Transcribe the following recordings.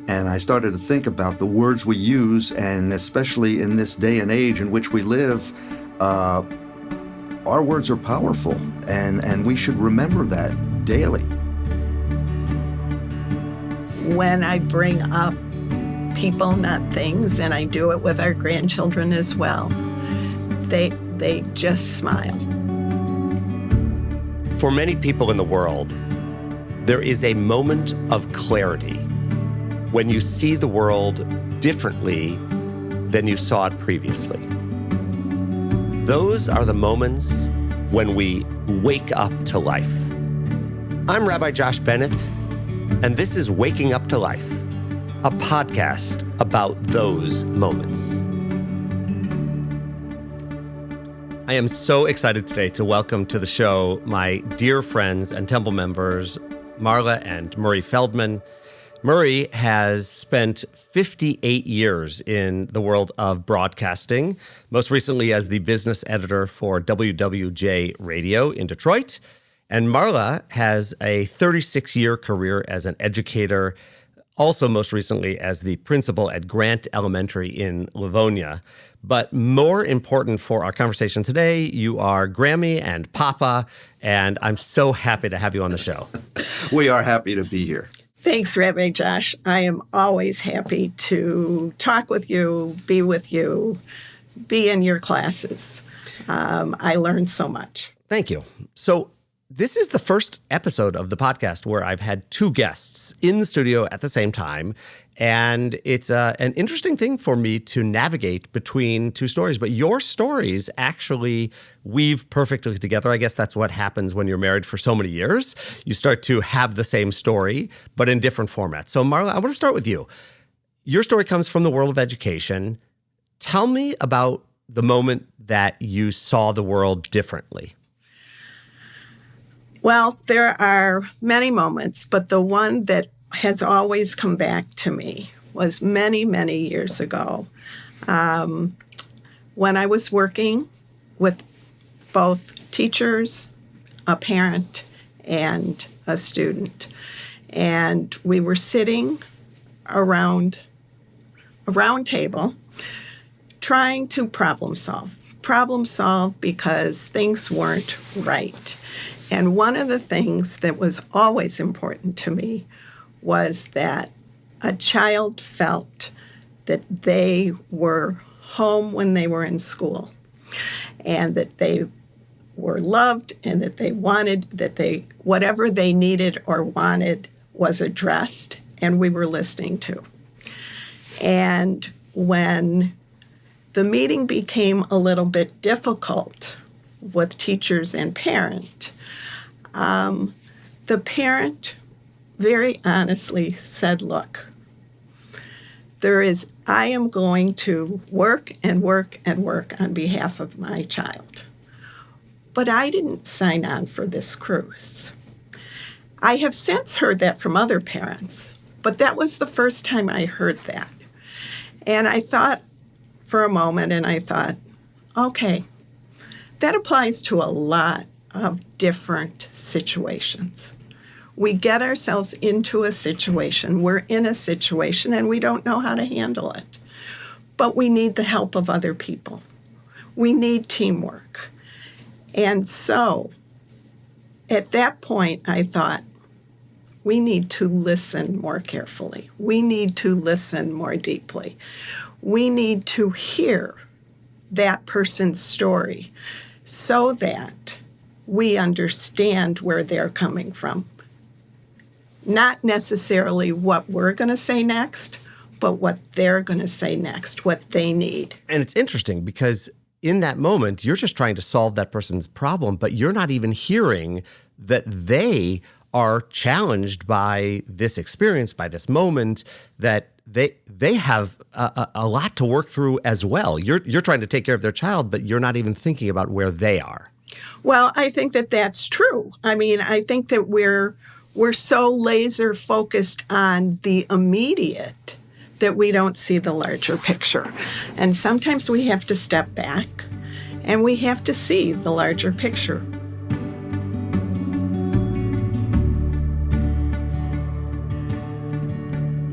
And I started to think about the words we use, and especially in this day and age in which we live, our words are powerful, and we should remember that daily. When I bring up people, not things, and I do it with our grandchildren as well, they just smile. For many people in the world, there is a moment of clarity when you see the world differently than you saw it previously. Those are the moments when we wake up to life. I'm Rabbi Josh Bennett, and this is Waking Up to Life, a podcast about those moments. I am so excited today to welcome to the show my dear friends and Temple members, Marla and Murray Feldman. Murray has spent 58 years in the world of broadcasting, most recently as the business editor for WWJ Radio in Detroit. And Marla has a 36-year career as an educator, also most recently as the principal at Grant Elementary in Livonia. But more important for our conversation today, you are Grammy and Papa, and I'm so happy to have you on the show. We are happy to be here. Thanks, Rabbi Josh. I am always happy to talk with you, be in your classes. I learned so much. Thank you. So this is the first episode of the podcast where I've had two guests in the studio at the same time. And it's an interesting thing for me to navigate between two stories. But your stories actually weave perfectly together. I guess that's what happens when you're married for so many years. You start to have the same story, but in different formats. So Marla, I want to start with you. Your story comes from the world of education. Tell me about the moment that you saw the world differently. Well, there are many moments, but the one that has always come back to me was many, many years ago when I was working with both teachers, a parent, and a student. And we were sitting around a round table trying to problem solve because things weren't right. And one of the things that was always important to me was that a child felt that they were home when they were in school and that they were loved and that they wanted, whatever they needed or wanted was addressed and we were listening to. And when the meeting became a little bit difficult with teachers and parent, the parent very honestly said, look, I am going to work and work and work on behalf of my child. But I didn't sign on for this cruise. I have since heard that from other parents, but that was the first time I heard that. And I thought for a moment, and I thought, okay, that applies to a lot of different situations. We get ourselves into a situation, we're in a situation, and we don't know how to handle it. But we need the help of other people. We need teamwork. And so, at that point, I thought, we need to listen more carefully. We need to listen more deeply. We need to hear that person's story so that we understand where they're coming from. Not necessarily what we're going to say next, but what they're going to say next, what they need. And it's interesting because in that moment, you're just trying to solve that person's problem, but you're not even hearing that they are challenged by this experience, by this moment, that they have a lot to work through as well. You're trying to take care of their child, but you're not even thinking about where they are. Well, I think that that's true. I mean, I think that we're so laser focused on the immediate that we don't see the larger picture. And sometimes we have to step back and we have to see the larger picture.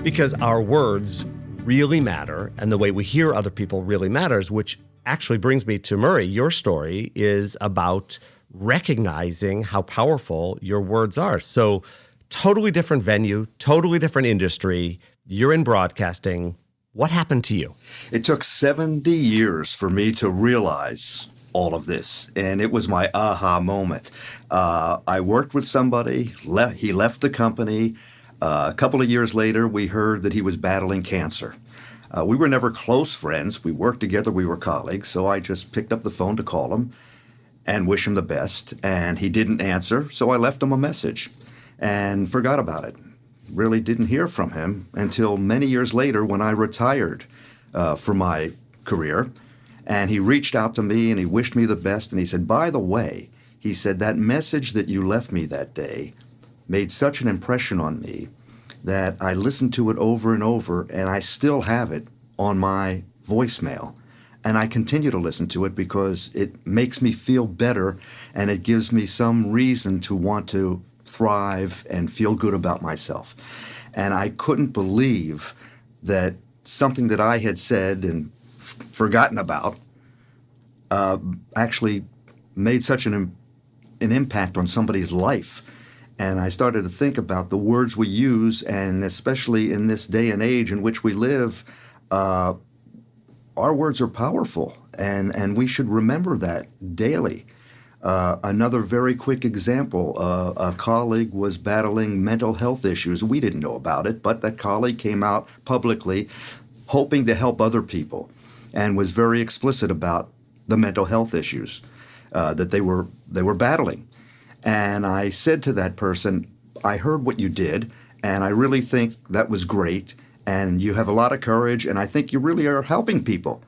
Because our words really matter, and the way we hear other people really matters, which actually brings me to Murray. Your story is about recognizing how powerful your words are. So totally different venue, totally different industry. You're in broadcasting. What happened to you? It took 70 years for me to realize all of this, and it was my aha moment. I worked with somebody. He left the company. A couple of years later, we heard that he was battling cancer. We were never close friends. We worked together. We were colleagues. So I just picked up the phone to call him and wish him the best. And he didn't answer, so I left him a message and forgot about it. Really didn't hear from him until many years later when I retired from my career. And he reached out to me and he wished me the best. And he said, by the way, he said, that message that you left me that day made such an impression on me that I listened to it over and over, and I still have it on my voicemail. And I continue to listen to it because it makes me feel better, and it gives me some reason to want to thrive and feel good about myself. And I couldn't believe that something that I had said and forgotten about actually made such an impact on somebody's life. And I started to think about the words we use, and especially in this day and age in which we live, our words are powerful, and we should remember that daily. Another very quick example, a colleague was battling mental health issues. We didn't know about it, but that colleague came out publicly hoping to help other people and was very explicit about the mental health issues that they were battling. And I said to that person, I heard what you did, and I really think that was great, and you have a lot of courage, and I think you really are helping people.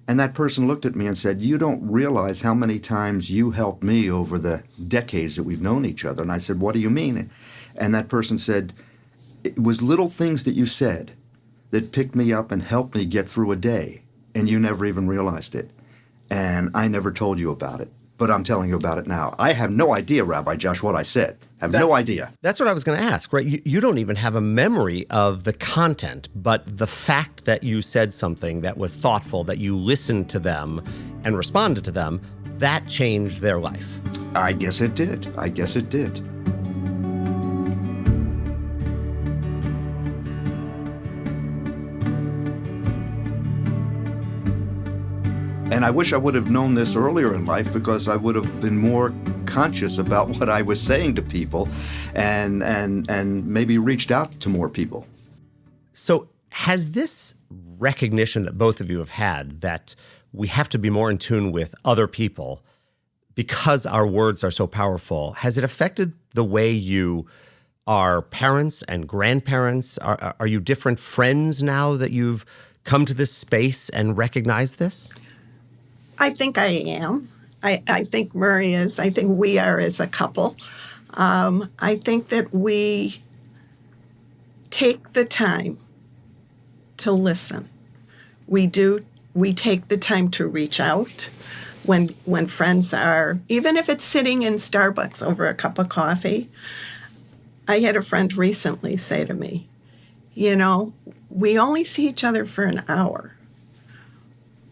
And that person looked at me and said, you don't realize how many times you helped me over the decades that we've known each other. And I said, what do you mean? And that person said, it was little things that you said that picked me up and helped me get through a day, and you never even realized it. And I never told you about it. But I'm telling you about it now. I have no idea, Rabbi Josh, what I said. I have no idea. That's what I was going to ask, right? You don't even have a memory of the content, but the fact that you said something that was thoughtful, that you listened to them and responded to them, that changed their life. I guess it did. I guess it did. And I wish I would have known this earlier in life, because I would have been more conscious about what I was saying to people and maybe reached out to more people. So has this recognition that both of you have had that we have to be more in tune with other people because our words are so powerful, has it affected the way you are parents and grandparents? Are you different friends now that you've come to this space and recognize this? I think I am. I think Murray is. I think we are as a couple. I think that we take the time to listen. We do. We take the time to reach out when friends are, even if it's sitting in Starbucks over a cup of coffee. I had a friend recently say to me, you know, we only see each other for an hour.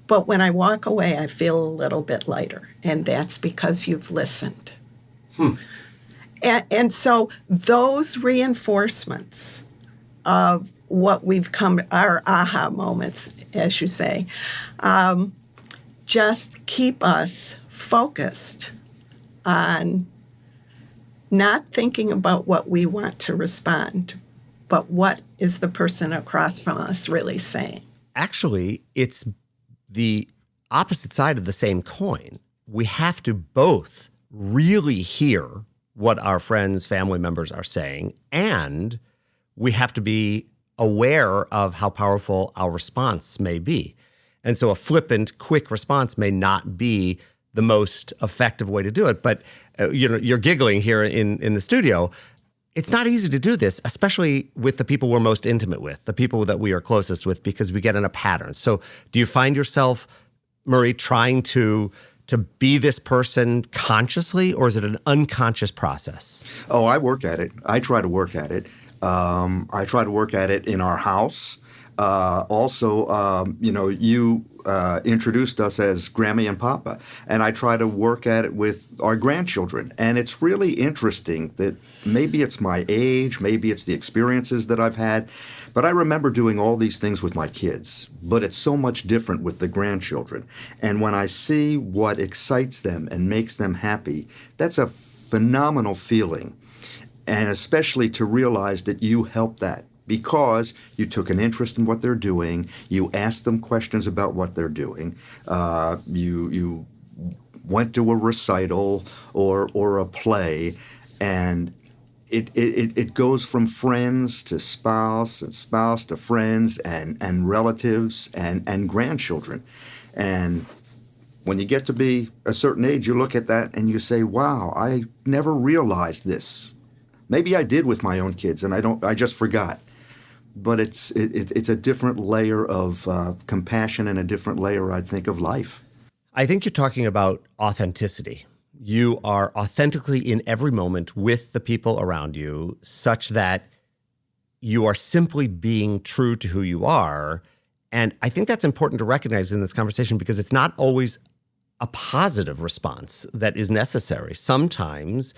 But when I walk away, I feel a little bit lighter, and that's because you've listened. And so those reinforcements of what we've come, our aha moments, as you say, just keep us focused on not thinking about what we want to respond, but what is the person across from us really saying. Actually, it's the opposite side of the same coin. We have to both really hear what our friends, family members are saying, and we have to be aware of how powerful our response may be. And so a flippant, quick response may not be the most effective way to do it. But you're giggling here in the studio. It's not easy to do this, especially with the people we're most intimate with, the people that we are closest with, because we get in a pattern. So do you find yourself, Murray, trying to be this person consciously, or is it an unconscious process? Oh, I work at it. I try to work at it. I try to work at it in our house. You introduced us as Grammy and Papa, and I try to work at it with our grandchildren. And it's really interesting that maybe it's my age, maybe it's the experiences that I've had, but I remember doing all these things with my kids. But it's so much different with the grandchildren. And when I see what excites them and makes them happy, that's a phenomenal feeling. And especially to realize that you help that because you took an interest in what they're doing, you asked them questions about what they're doing, you went to a recital or a play, and it goes from friends to spouse and spouse to friends and relatives and grandchildren. And when you get to be a certain age, you look at that and you say, wow, I never realized this. Maybe I did with my own kids, and I just forgot. But it's a different layer of compassion and a different layer, I think, of life. I think you're talking about authenticity. You are authentically in every moment with the people around you, such that you are simply being true to who you are. And I think that's important to recognize in this conversation because it's not always a positive response that is necessary. Sometimes,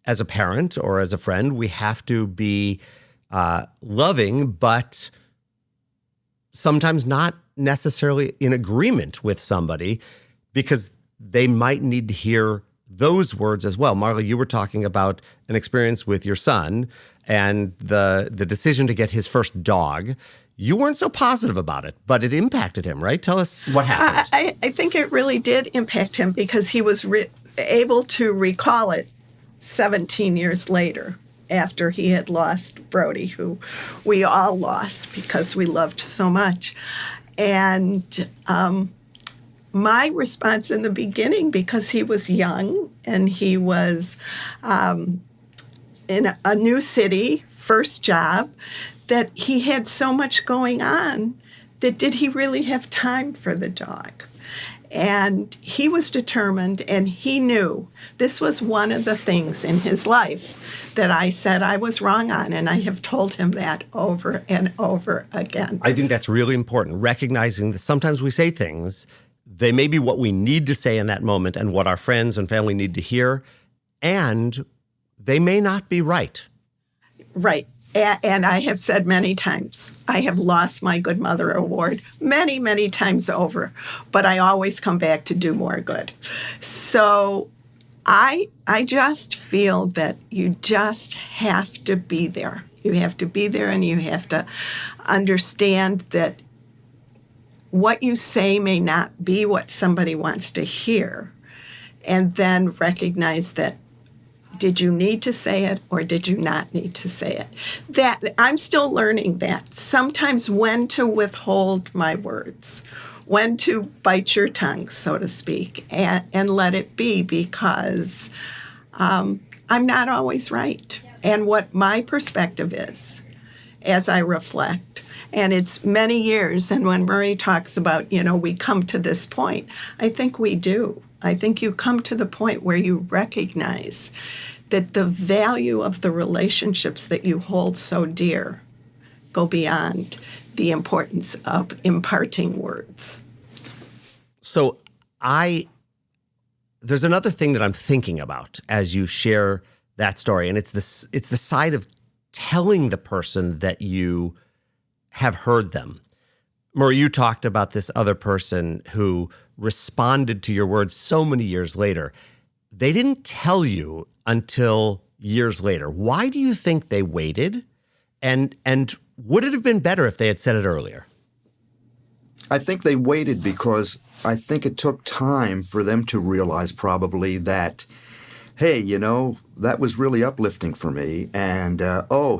as a parent or as a friend, we have to be loving, but sometimes not necessarily in agreement with somebody because they might need to hear those words as well. Marla, you were talking about an experience with your son and the decision to get his first dog. You weren't so positive about it, but it impacted him, right? Tell us what happened. I think it really did impact him because he was able to recall it 17 years later after he had lost Brody, who we all lost because we loved so much. And my response in the beginning, because he was young and he was in a new city, first job, that he had so much going on that did he really have time for the dog? And he was determined, and he knew this was one of the things in his life that I said I was wrong on, and I have told him that over and over again. I think that's really important, recognizing that sometimes we say things, they may be what we need to say in that moment and what our friends and family need to hear, and they may not be right. Right. And I have said many times, I have lost my Good Mother Award many, many times over, but I always come back to do more good. So I just feel that you just have to be there. You have to be there, and you have to understand that what you say may not be what somebody wants to hear, and then recognize that did you need to say it or did you not need to say it? That I'm still learning that. Sometimes when to withhold my words, when to bite your tongue, so to speak, and let it be because I'm not always right. And what my perspective is as I reflect, and it's many years, and when Murray talks about, we come to this point, I think we do. I think you come to the point where you recognize that the value of the relationships that you hold so dear go beyond the importance of imparting words. So there's another thing that I'm thinking about as you share that story, and it's the side of telling the person that you have heard them. Murray, you talked about this other person who responded to your words so many years later. They didn't tell you until years later. Why do you think they waited? And would it have been better if they had said it earlier? I think they waited because I think it took time for them to realize probably that, hey, that was really uplifting for me. And,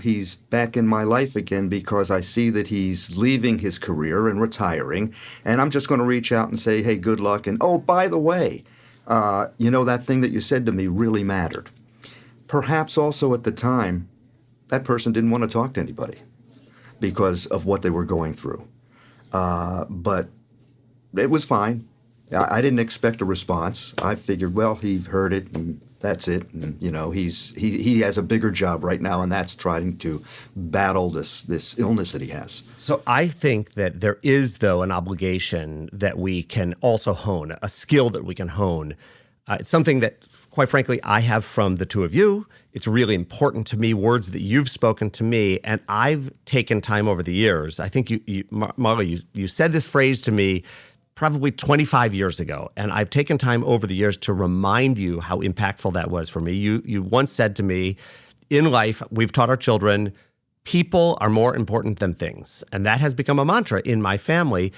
he's back in my life again because I see that he's leaving his career and retiring. And I'm just going to reach out and say, hey, good luck. And, oh, by the way, that thing that you said to me really mattered. Perhaps also at the time, that person didn't want to talk to anybody because of what they were going through. But it was fine. I didn't expect a response. I figured, well, he heard it and that's it. And, he has a bigger job right now, and that's trying to battle this illness that he has. So I think that there is, though, an obligation that we can also hone, a skill that we can hone. It's something that, quite frankly, I have from the two of you. It's really important to me, words that you've spoken to me, and I've taken time over the years. I think Marla, you said this phrase to me probably 25 years ago, and I've taken time over the years to remind you how impactful that was for me. You once said to me, in life, we've taught our children, people are more important than things, and that has become a mantra in my family,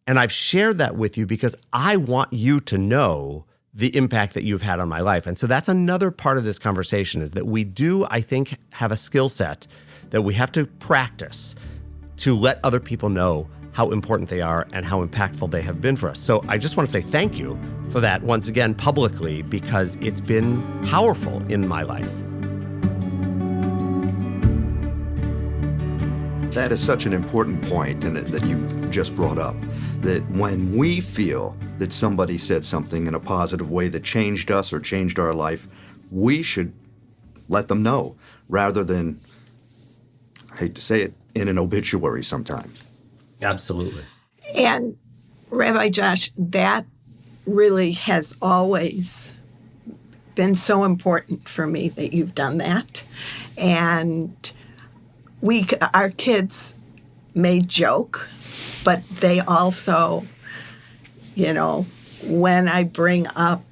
and I've shared that with you because I want you to know the impact that you've had on my life. And so that's another part of this conversation, is that we do, I think, have a skill set that we have to practice to let other people know how important they are and how impactful they have been for us. So I just want to say thank you for that once again publicly, because it's been powerful in my life. That is such an important point that you just brought up, that when we feel that somebody said something in a positive way that changed us or changed our life, we should let them know rather than, I hate to say it, in an obituary sometime. Absolutely. And Rabbi Josh, that really has always been so important for me that you've done that. And our kids may joke, but they also, when I bring up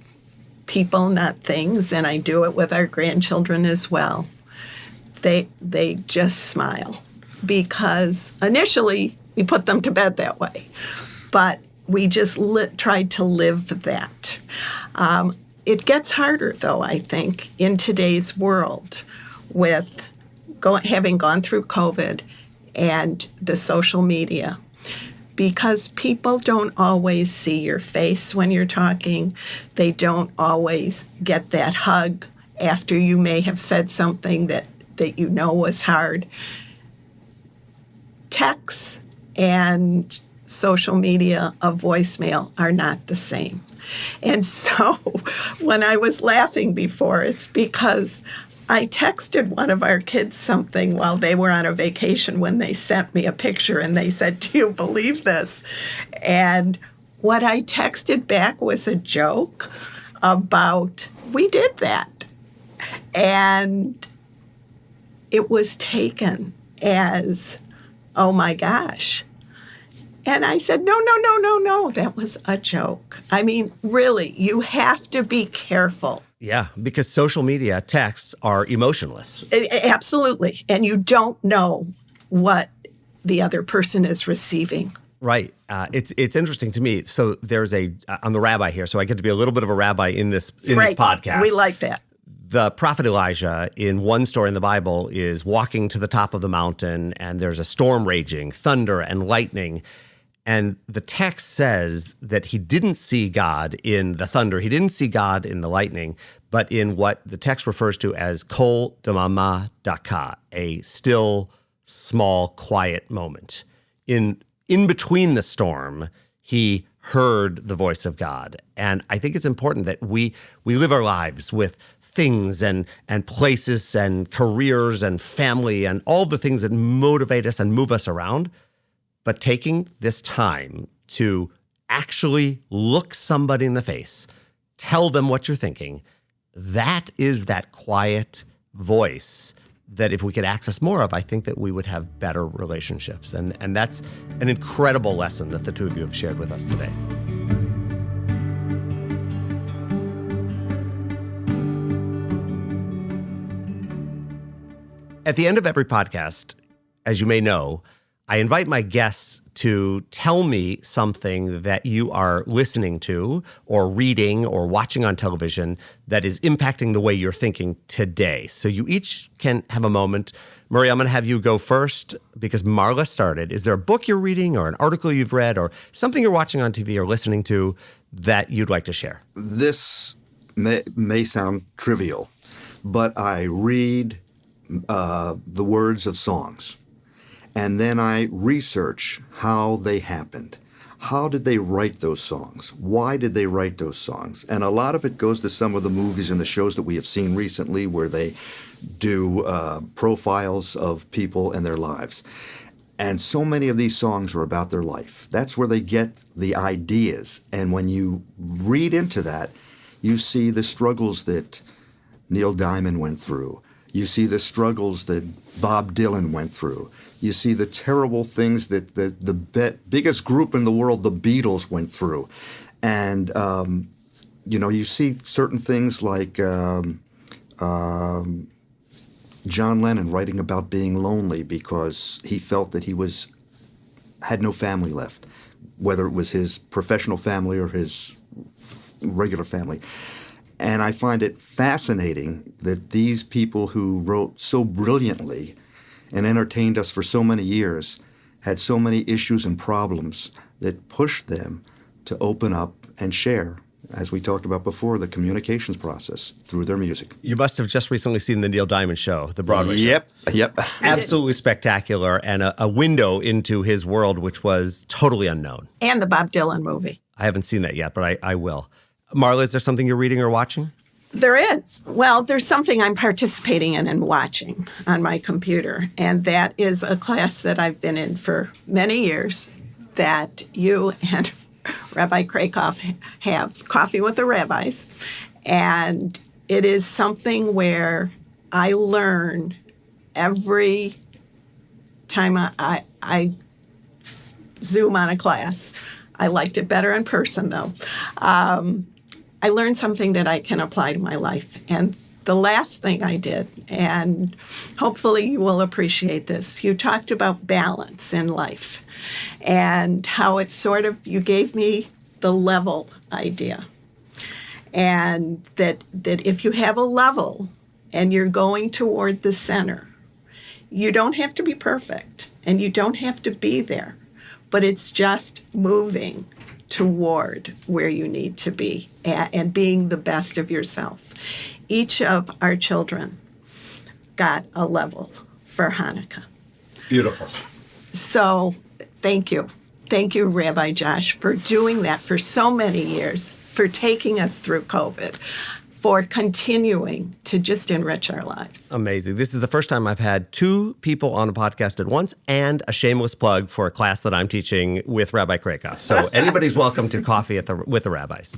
people, not things, and I do it with our grandchildren as well, they just smile, because initially we put them to bed that way, but we just tried to live that. It gets harder, though, I think, in today's world with having gone through COVID and the social media, because people don't always see your face when you're talking. They don't always get that hug after you may have said something that was hard. Texts and social media, a voicemail, are not the same. And so when I was laughing before, it's because I texted one of our kids something while they were on a vacation when they sent me a picture, and they said, "Do you believe this?" And what I texted back was a joke about, we did that. And it was taken as, oh my gosh. And I said, no, that was a joke. I mean, really, you have to be careful. Yeah, because social media texts are emotionless. Absolutely. And you don't know what the other person is receiving. Right. It's interesting to me. So there's I'm the rabbi here, so I get to be a little bit of a rabbi in this podcast. We like that. The prophet Elijah, in one story in the Bible, is walking to the top of the mountain, and there's a storm raging, thunder and lightning. And the text says that he didn't see God in the thunder. He didn't see God in the lightning, but in what the text refers to as kol damama daka, a still, small, quiet moment. In between the storm, he heard the voice of God. And I think it's important that we live our lives with things and places and careers and family and all the things that motivate us and move us around. But taking this time to actually look somebody in the face, tell them what you're thinking, that is that quiet voice that if we could access more of, I think that we would have better relationships. And that's an incredible lesson that the two of you have shared with us today. At the end of every podcast, as you may know, I invite my guests to tell me something that you are listening to or reading or watching on television that is impacting the way you're thinking today. So you each can have a moment. Murray, I'm going to have you go first because Marla started. Is there a book you're reading or an article you've read or something you're watching on TV or listening to that you'd like to share? This may sound trivial, but I read the words of songs. And then I research how they happened. how did they write those songs? Why did they write those songs? And a lot of it goes to some of the movies and the shows that we have seen recently where they do profiles of people and their lives. And so many of these songs are about their life. That's where they get the ideas. And when you read into that, you see the struggles that Neil Diamond went through. You see the struggles that Bob Dylan went through. You see the terrible things that the biggest group in the world, the Beatles, went through. And, you see certain things like John Lennon writing about being lonely because he felt that he had no family left, whether it was his professional family or his regular family. And I find it fascinating that these people who wrote so brilliantly and entertained us for so many years had so many issues and problems that pushed them to open up and share, as we talked about before, the communications process through their music. You must have just recently seen the Neil Diamond show, the Broadway show. Yep. Absolutely spectacular, and a window into his world, which was totally unknown. And the Bob Dylan movie. I haven't seen that yet, but I will. Marla, is there something you're reading or watching? There is. Well, there's something I'm participating in and watching on my computer, and that is a class that I've been in for many years that you and Rabbi Krakoff have, Coffee with the Rabbis, and it is something where I learn every time I Zoom on a class. I liked it better in person, though. I learned something that I can apply to my life. And the last thing I did, and hopefully you will appreciate this, you talked about balance in life and how it's sort of, you gave me the level idea. And that if you have a level and you're going toward the center, you don't have to be perfect and you don't have to be there, but it's just moving toward where you need to be and being the best of yourself. Each of our children got a level for Hanukkah. Beautiful. So thank you. Thank you, Rabbi Josh, for doing that for so many years, for taking us through COVID, for continuing to just enrich our lives. Amazing. This is the first time I've had two people on a podcast at once and a shameless plug for a class that I'm teaching with Rabbi Krakoff. So anybody's welcome to Coffee with the Rabbis.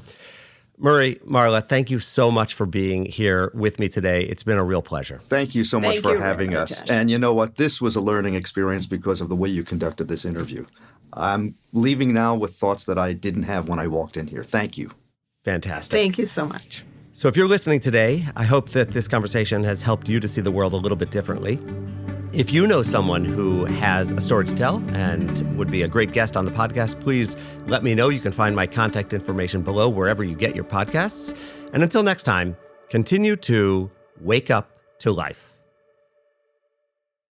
Murray, Marla, thank you so much for being here with me today. It's been a real pleasure. Thank you so much Thank for you, having Rabbi us. Josh. And you know what? This was a learning experience because of the way you conducted this interview. I'm leaving now with thoughts that I didn't have when I walked in here. Thank you. Fantastic. Thank you so much. So if you're listening today, I hope that this conversation has helped you to see the world a little bit differently. If you know someone who has a story to tell and would be a great guest on the podcast, please let me know. You can find my contact information below wherever you get your podcasts. And until next time, continue to wake up to life.